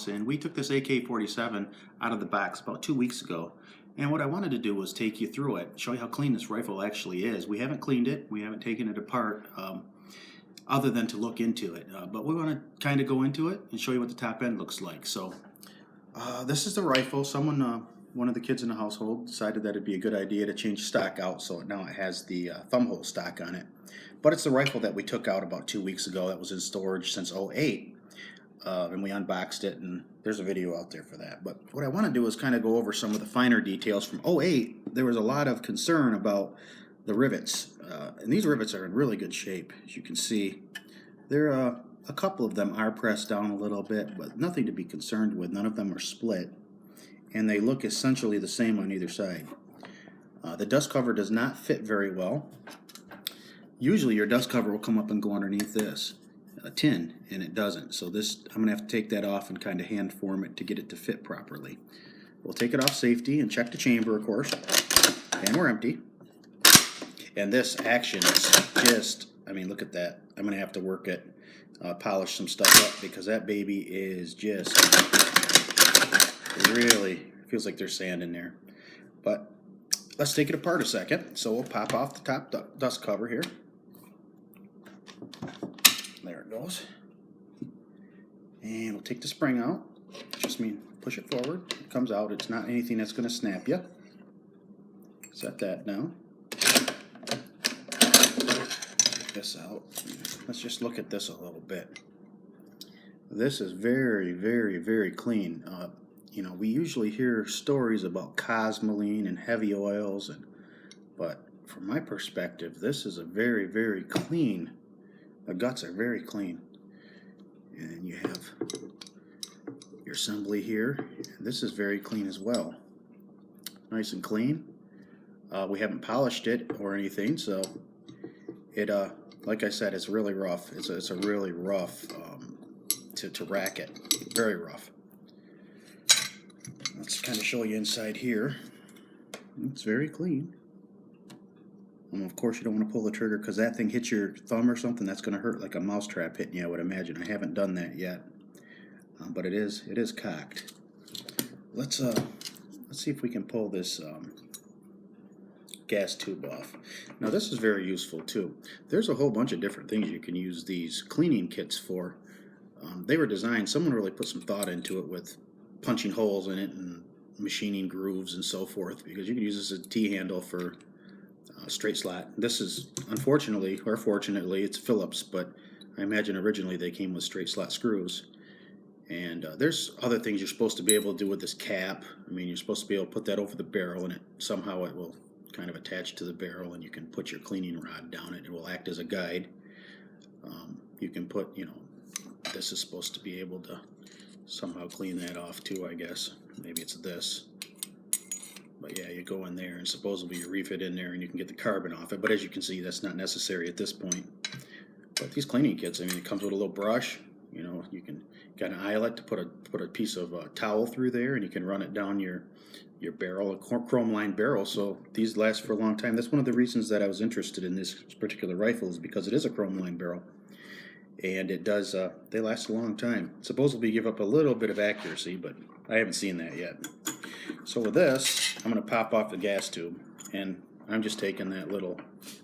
house, and we took this AK-47 out of the box about 2 weeks ago. And what I wanted to do was take you through it, show you how clean this rifle actually is. We haven't cleaned it, we haven't taken it apart, other than to look into it. But we want to kind of go into it and show you what the top end looks like. So this is the rifle. Someone, one of the kids in the household, decided that it'd be a good idea to change stock out, so now it has the thumb hole stock on it. But it's the rifle that we took out about 2 weeks ago that was in storage since '08. And we unboxed it, and there's a video out there for that. But what I want to do is kind of go over some of the finer details. From '08, there was a lot of concern about the rivets, and these rivets are in really good shape. As you can see, there a couple of them are pressed down a little bit, but nothing to be concerned with. None of them are split, and they look essentially the same on either side. The dust cover does not fit very well. Usually your dust cover will come up and go underneath this tin, and it doesn't. So this, I'm going to have to take that off and kind of hand form it to get it to fit properly. We'll take it off safety and check the chamber, of course, and we're empty. And this action is just, I mean, look at that. I'm going to have to work it, polish some stuff up, because that baby is just really, feels like there's sand in there. But let's take it apart a second. So we'll pop off the top dust cover here. There it goes. And we'll take the spring out. Just mean push it forward. It comes out. It's not anything that's going to snap you. Set that down. Take this out. Let's just look at this a little bit. This is very, very, very clean. You know, we usually hear stories about cosmoline and heavy oils, but from my perspective, this is a very, very clean. The guts are very clean. And you have your assembly here. This is very clean as well. Nice and clean. We haven't polished it or anything, so it, like I said, it's really rough. It's a really rough to rack it. Very rough. Let's kind of show you inside here. It's very clean. Of course, you don't want to pull the trigger, because that thing hits your thumb or something. That's going to hurt like a mousetrap hitting you, I would imagine. I haven't done that yet, but it is cocked. Let's see if we can pull this gas tube off. Now this is very useful too. There's a whole bunch of different things you can use these cleaning kits for. They were designed. Someone really put some thought into it with punching holes in it and machining grooves and so forth, because you can use this as a T-handle for straight slot. This is, unfortunately or fortunately, it's Phillips, but I imagine originally they came with straight slot screws. And there's other things you're supposed to be able to do with this cap. I mean, you're supposed to be able to put that over the barrel, and somehow it will kind of attach to the barrel, and you can put your cleaning rod down it. It will act as a guide. You can put, you know, this is supposed to be able to somehow clean that off too, I guess. Maybe it's this. But yeah, you go in there and supposedly you reef it in there and you can get the carbon off it. But as you can see, that's not necessary at this point. But these cleaning kits, I mean, it comes with a little brush. You know, you can got an eyelet to put a piece of towel through there, and you can run it down your barrel, a chrome lined barrel. So these last for a long time. That's one of the reasons that I was interested in this particular rifle, is because it is a chrome lined barrel, and it does. They last a long time. Supposedly give up a little bit of accuracy, but I haven't seen that yet. So with this, I'm going to pop off the gas tube, and I'm just taking that little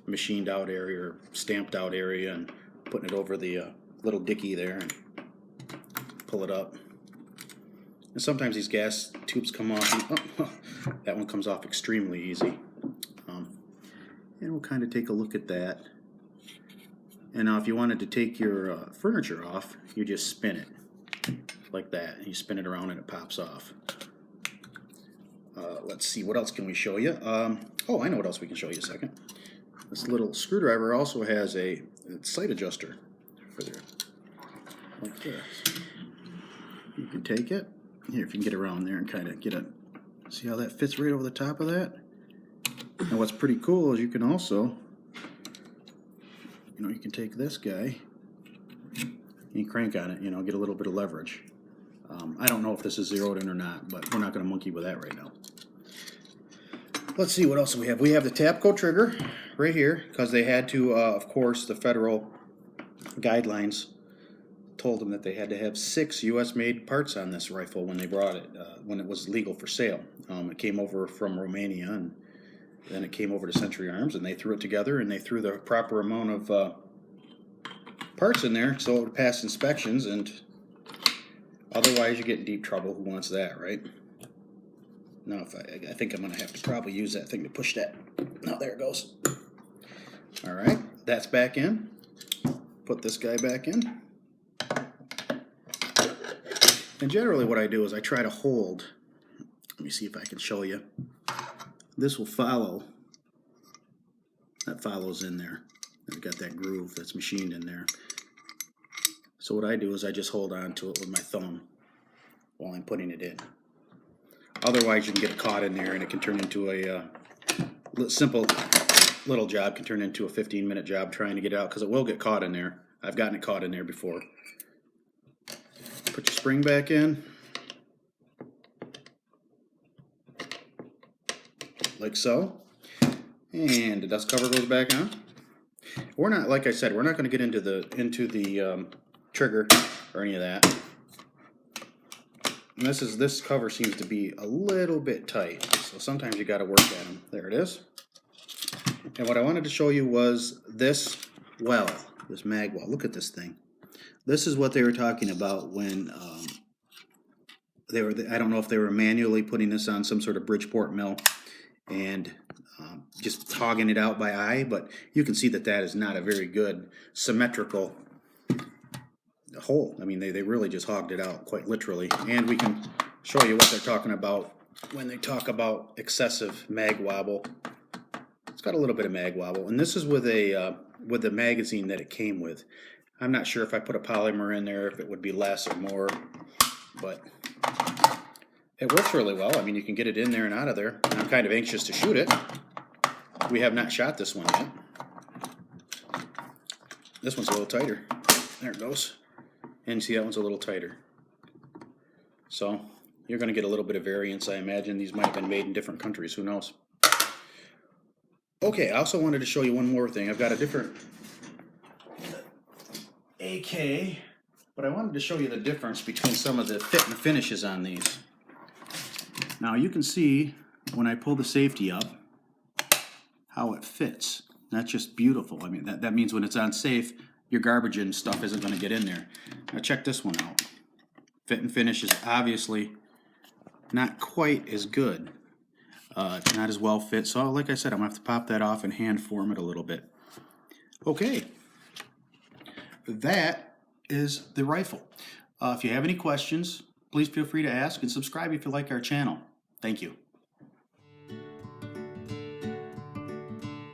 machined out area or stamped out area and putting it over the little dicky there and pull it up. And sometimes these gas tubes come off, and, that one comes off extremely easy. And we'll kind of take a look at that. And now if you wanted to take your furniture off, you just spin it like that. And you spin it around and it pops off. Let's see, what else can we show you? Oh, I know what else we can show you a second. This little screwdriver also has a sight adjuster for there, like this. You can take it, here, if you can get around there and kind of get it, see how that fits right over the top of that? And what's pretty cool is you can also, you know, you can take this guy, and crank on it, you know, get a little bit of leverage. I don't know if this is zeroed in or not, but we're not going to monkey with that right now. Let's see what else we have. We have the Tapco trigger right here, because they had to, of course, the federal guidelines told them that they had to have 6 U.S. made parts on this rifle when they brought it, when it was legal for sale. It came over from Romania, and then it came over to Century Arms, and they threw it together, and they threw the proper amount of parts in there so it would pass inspections, and otherwise you get in deep trouble. Who wants that, right? Now, if I think I'm going to have to probably use that thing to push that. Now, there it goes. All right, that's back in. Put this guy back in. And generally what I do is I try to hold. Let me see if I can show you. This will follow. That follows in there. I've got that groove that's machined in there. So what I do is I just hold on to it with my thumb while I'm putting it in. Otherwise you can get it caught in there and it can turn into a simple little job, can turn into a 15-minute job trying to get it out, because it will get caught in there. I've gotten it caught in there before. Put your spring back in. Like so. And the dust cover goes back on. We're not, like I said, we're not going to get into the trigger or any of that. And this cover seems to be a little bit tight, so sometimes you got to work at them. There it is. And what I wanted to show you was this well, this mag well. Look at this thing. This is what they were talking about when they were. I don't know if they were manually putting this on some sort of Bridgeport mill and just hogging it out by eye, but you can see that that is not a very good symmetrical hole. I mean, they really just hogged it out, quite literally. And we can show you what they're talking about when they talk about excessive mag wobble. It's got a little bit of mag wobble, and this is with the magazine that it came with. I'm not sure if I put a polymer in there if it would be less or more, but it works really well. I mean, you can get it in there and out of there. And I'm kind of anxious to shoot it. We have not shot this one yet. This one's a little tighter. There it goes. And see, that one's a little tighter. So you're going to get a little bit of variance. I imagine these might have been made in different countries. Who knows? Okay, I also wanted to show you one more thing. I've got a different AK, but I wanted to show you the difference between some of the fit and finishes on these. Now you can see when I pull the safety up how it fits. That's just beautiful. I mean, that means when it's on safe, your garbage and stuff isn't going to get in there. Now check this one out. Fit and finish is obviously not quite as good. It's not as well fit, so like I said, I'm going to have to pop that off and hand form it a little bit. Okay, that is the rifle. If you have any questions, please feel free to ask, and subscribe if you like our channel. Thank you.